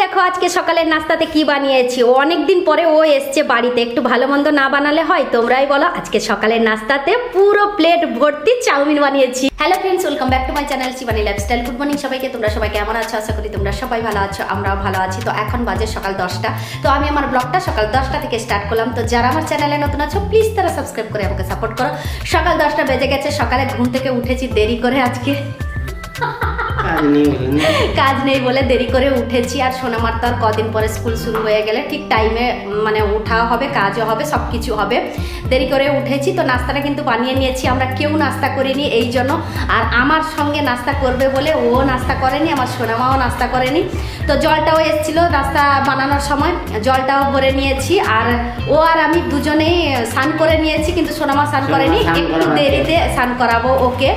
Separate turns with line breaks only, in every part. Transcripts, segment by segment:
দেখো আজকে সকালের নাস্তাতে কি বানিয়েছি। ও অনেকদিন পরে ও এসছে বাড়িতে, একটু ভালো মন্দ না বানালে হয়? তোমরাই বলো। আজকে সকালের নাস্তাতে পুরো প্লেট ভর্তি চাউমিন বানিয়েছি। Hello friends, welcome back to my channel Shivani lifestyle. Good morning সবাইকে। তোমরা সবাই কেমন আছো? আশা করি তোমরা সবাই ভালো আছো, আমরাও ভালো আছি। তো এখন বাজে সকাল 10টা। তো আমি আমার ব্লগটা সকাল 10টা থেকে স্টার্ট করলাম। তো যারা আমার চ্যানেলে নতুন আছো প্লিজ তারা সাবস্ক্রাইব করে আমাকে সাপোর্ট করো। সকাল 10টা বেজে গেছে। সকালে ঘুম থেকে উঠেছি দেরি করে, আজকে কাজ নেই বলে দেরি করে উঠেছি। আর সোনামার তো আর কদিন পরে স্কুল শুরু হয়ে গেলে ঠিক টাইমে মানে উঠাও হবে, কাজও হবে, সব কিছু হবে। দেরি করে উঠেছি। তো নাস্তাটা কিন্তু বানিয়ে নিয়েছি, আমরা কেউ নাস্তা করিনি এই জন্য। আর আমার সঙ্গে নাস্তা করবে বলে ও নাস্তা করেনি, আমার সোনামাও নাস্তা করেনি। তো জলটাও এসেছিলো নাস্তা বানানোর সময়, জলটাও ভরে নিয়েছি। আর ও আর আমি দুজনেই স্নান করে নিয়েছি, কিন্তু সোনামা স্নান করেনি, একটু দেরিতে স্নান করাবো ওকে।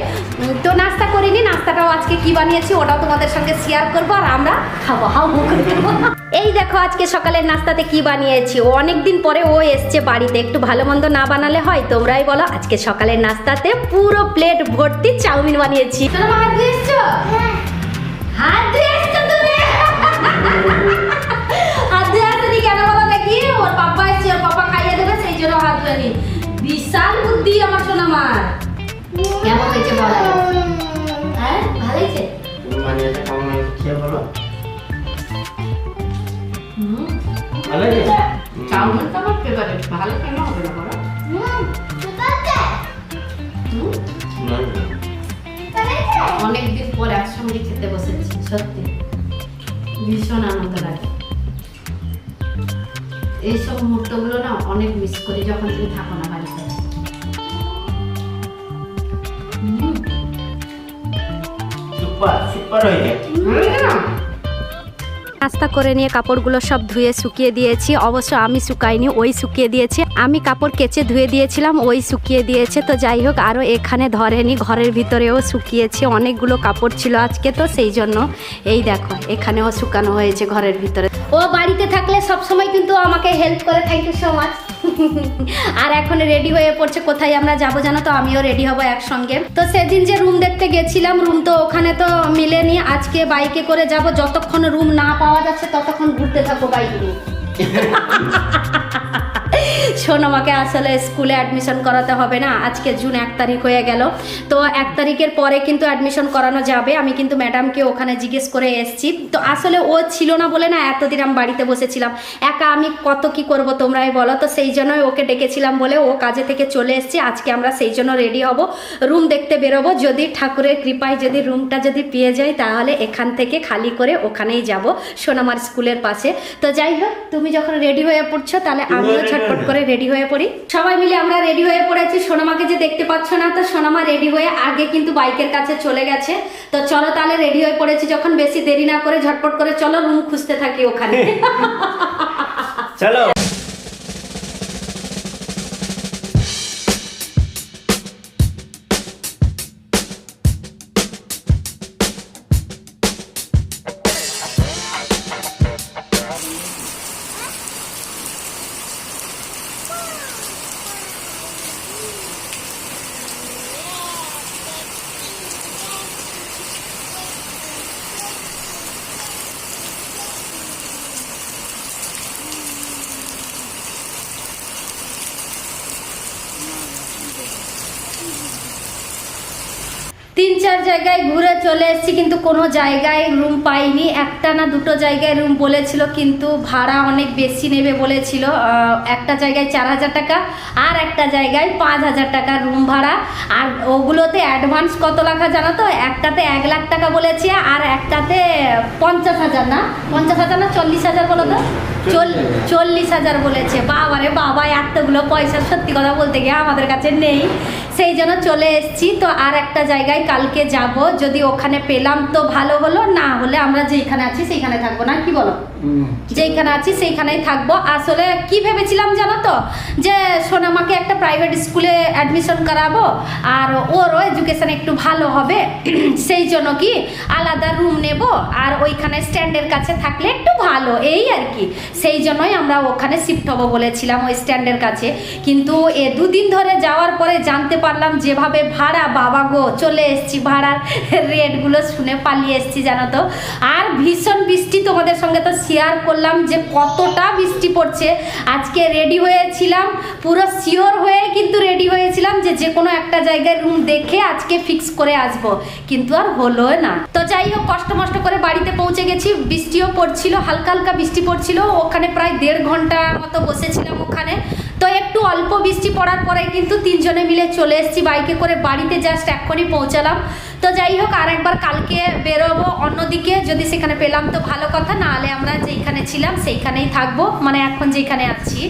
তো নাস্তা করিনি, নাস্তাটাও আজকে কি বানিয়েছি ওটাও তোমাদের সঙ্গে শেয়ার করবো, আর আমরা খাবো এই দেখো আজকে সকালের নাস্তাতে কি বানিয়েছি। ও অনেকদিন পরে ও এসছে বাড়িতে, একটু ভালো মন্দ না বানালে হয়? তোমরাই বলো। আজকে সকালের নাস্তাতে পুরো প্লেট ভর্তি চাউমিন বানিয়েছি। হাত ধুয়ে এসছো? হাত ধুয়ে এসছো তুমি? হাত ধুয়ে আসনি কেন বলো দেখি? ওর পাপা এসছে, ওর পাপা খাইয়ে দেবে, সেই জন্য হাত ধুয়ে নি। বিশাল বুদ্ধি আমার সোনামার। কেমন হয়েছে বলো? হ্যাঁ ভালো হয়েছে।
বানিয়েছে কেমন হয়েছে খেয়ে বলো। ভালো হয়েছে।
চাউমিনটা আমার ফেভারিট। ভালো কেন হবে না বলো? অনেকদিন পর একসঙ্গে খেতে বসেছি, সত্যি ভীষণ আনন্দ লাগে। এইসব মুহূর্তগুলো না অনেক মিস করি যখন তুমি থাকো না বাড়িতে।
সুপার সুপার হয়েছে।
নাস্তা করে নিয়ে কাপড়গুলো সব ধুয়ে শুকিয়ে দিয়েছি। অবশ্য আমি শুকাইনি, ওই শুকিয়ে দিয়েছে। আমি কাপড় কেচে ধুয়ে দিয়েছিলাম, ওই শুকিয়ে দিয়েছে। তো যাই হোক, আরও এখানে ধরেনি, ঘরের ভিতরেও শুকিয়েছে। অনেকগুলো কাপড় ছিল আজকে, তো সেই জন্য এই দেখো এখানেও শুকানো হয়েছে ঘরের ভিতরে। ও বাড়িতে থাকলে সব সময় কিন্তু আমাকে হেল্প করে। Thank you so much. আর এখন রেডি হয়ে পড়ছে, কোথায় আমরা যাবো জানো? তো আমিও রেডি হব একসঙ্গে। তো সেদিন যে রুম দেখতে গেছিলাম, রুম তো ওখানে তো মিলেনি। আজকে বাইকে করে যাব, যতক্ষণ রুম না পাওয়া যাচ্ছে ততক্ষণ ঘুরতে থাকবো বাইক নিয়ে। সোনামাকে আসলে স্কুলে অ্যাডমিশন করাতে হবে না, আজকে জুন 1 তারিখ হয়ে গেল। তো 1 তারিখের পরে কিন্তু অ্যাডমিশন করানো যাবে। আমি কিন্তু ম্যাডামকে ওখানে জিজ্ঞেস করে এসেছি। তো আসলে ও ছিল না বলে না এতদিন আমি বাড়িতে বসেছিলাম, একা আমি কত কি করব তোমরাই বলো। তো সেই জন্যই ওকে ডেকেছিলাম বলে ও কাজে থেকে চলে এসেছে। আজকে আমরা সেই জন্য রেডি হব, রুম দেখতে বেরোবো। যদি ঠাকুরের কৃপায় যদি রুমটা যদি পেয়ে যাই তাহলে এখান থেকে খালি করে ওখানেই যাব, সোনামার স্কুলের পাশে। তো যাই হোক, তুমি যখন রেডি হয়ে পড়ছো তাহলে আমিও ঝটপট করে রেডি হয়ে পড়ি। সবাই মিলে আমরা রেডি হয়ে পড়েছি। সোনামাকে যে দেখতে পাচ্ছ না, তো সোনামা রেডি হয়ে আগে কিন্তু বাইকের কাছে চলে গেছে। তো চলো তাহলে রেডি হয়ে পড়েছি যখন, বেশি দেরি না করে ঝটপট করে চলো রুম খুঁজতে থাকি ওখানে।
চলো।
তিন চার জায়গায় ঘুরে চলে এসেছি, কিন্তু কোনো জায়গায় রুম পাইনি। একটা না দুটো জায়গায় রুম বলেছিল, কিন্তু ভাড়া অনেক বেশি নেবে বলেছিল। একটা জায়গায় 4000 টাকা আর একটা জায়গায় 5000 টাকা রুম ভাড়া। আর ওগুলোতে অ্যাডভান্স কত লেখা জানো তো? একটাতে 1 লাখ টাকা বলেছে, আর একটাতে 50,000 না 50,000 না 40,000 বলো তো? 40,000 বলেছে। বাবারে বাবা, এতগুলো পয়সা সত্যি কথা বলতে গিয়ে আমাদের কাছে নেই, সেই জন্য চলে এসেছি। তো আর একটা জায়গায় কালকে যাব, যদি ওখানে পেলাম তো ভালো হলো, না হলে আমরা যেখানে আছি সেইখানে থাকবো, না কি বলো? যেখানে আছি সেইখানেই থাকবো। আসলে কি ভেবেছিলাম জানো তো, তো যে সোনামাকে একটা প্রাইভেট স্কুলে অ্যাডমিশন করাবো আর ওরও এডুকেশন একটু ভালো হবে সেই জন্য কি আলাদা রুম নেব আর ওইখানে স্ট্যান্ডের কাছে থাকলে একটু ভালো এই আর কি, সেই জন্যই আমরা ওখানে শিফট হবো বলেছিলাম ওই স্ট্যান্ডের কাছে। কিন্তু এ দুদিন ধরে যাওয়ার পরে জানতে পারলাম যেভাবে ভাড়া, বাবা গো চলে এসেছি ভাড়ার রেটগুলো শুনে পালিয়ে এসেছি জানো তো। আর ভীষণ বৃষ্টি, তোমাদের সঙ্গে তো শেয়ার করলাম যে কতটা বৃষ্টি পড়ছে। আজকে রেডি হয়েছিলাম পুরো শিওর হয়ে, কিন্তু রেডি হয়েছিলাম যে কোনো একটা জায়গায় রুম দেখে আজকে ফিক্স করে আসবো, কিন্তু আর হলো না। তো যাই হোক কষ্ট মষ্ট করে বাড়িতে পৌঁছে গেছি, বৃষ্টিও পড়ছিল, হালকা হালকা বৃষ্টি পড়ছিল। ওখানে প্রায় 1.5 ঘন্টা মতো বসেছিলাম ওখানে। তো একটু অল্প বৃষ্টি পড়ার পরে কিন্তু 3 জনে মিলে চলে এসেছি বাইকে করে বাড়িতে, জাস্ট এখনই পৌঁছালাম। তো যাই হোক আর একবার কালকে বেরোবো অন্যদিকে, যদি সেখানে পেলাম তো ভালো কথা, না হলে আমরা যেখানে ছিলাম সেইখানেই থাকবো, মানে এখন যেখানে আছি।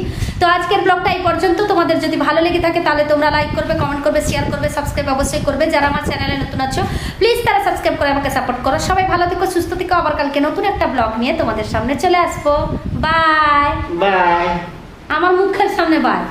তো আজকের ব্লগটা এই পর্যন্ত। তোমাদের যদি ভালো লেগে থাকে তাহলে তোমরা লাইক করবে, কমেন্ট করবে, শেয়ার করবে, সাবস্ক্রাইব অবশ্যই করবে। যারা আমার চ্যানেলে নতুন আছো প্লিজ তারা সাবস্ক্রাইব করে আমাকে সাপোর্ট করো। সবাই ভালো থেকো, সুস্থ থেকো। আবার কালকে নতুন একটা ব্লগ নিয়ে তোমাদের সামনে চলে আসবো। Bye
bye.
আমার মুখের সামনে বাই।